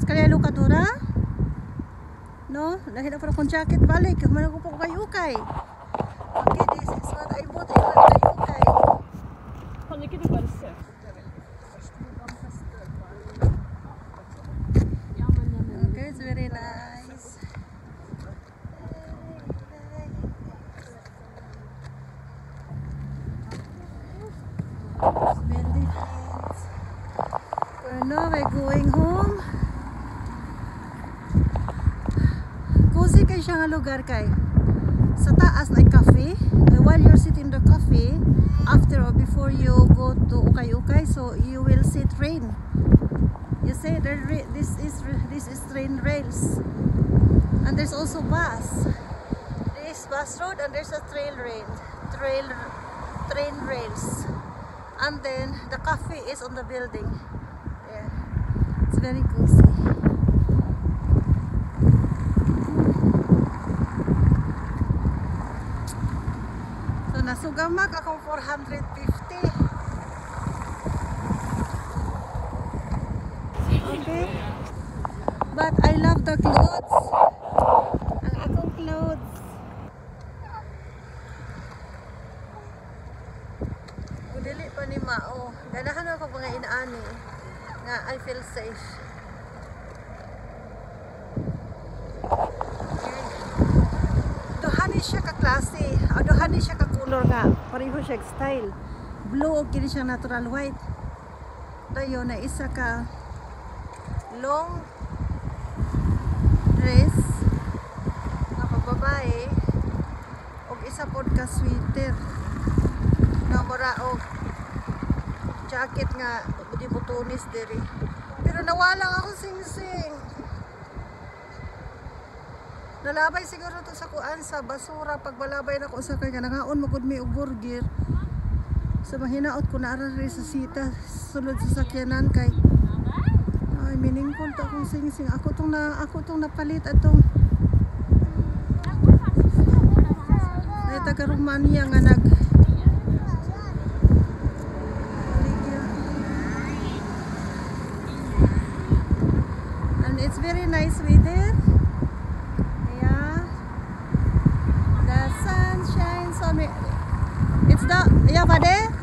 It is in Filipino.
Sekali lukadura? No? Dahil ako akong jacket balik. Kumana ko po ukay-ukay. Okay, this is what I bought. Ukay-ukay. Kan ikke du bare se? Okay, it's very nice. It's very nice. So now we're going home. Cozy kay siya nga lugar kay. Sa taas na cafe. While you're sitting in the cafe, after or before you go to ukay-ukay, so you will see train. You see, this is train rails, and there's also bus. There is bus road and there's a train rails, and then the cafe is on the building. Yeah, it's very cozy. So nasugamak akong 450. Okay. But I love the clothes. Ang akong clothes. Kudili pa ni Mao. Ganahan ako mga inaani nga I feel safe. Okay. Dohani siya ka klase. Dohani siya ka color nga. Pareho siya style. Blue o kini siya natural white. Dayo na isa ka long dress nga pagbabae og isa pod ka sweater nga mura og jacket nga di butonis diri, pero nawala ako sing-sing. Nalabay siguro to sa kuan sa basura pagbalabay na ko sa kanya nangaon mo gud mi og burger sa mahinaot ko na ara sa sita sulod sa sakyanan kay ay meaningful to akong sing-sing. Ako tong napalit atong ay taga Romania nga nag and it's very nice weather. Yeah, the sun shines on me. It's the yeah, Pade?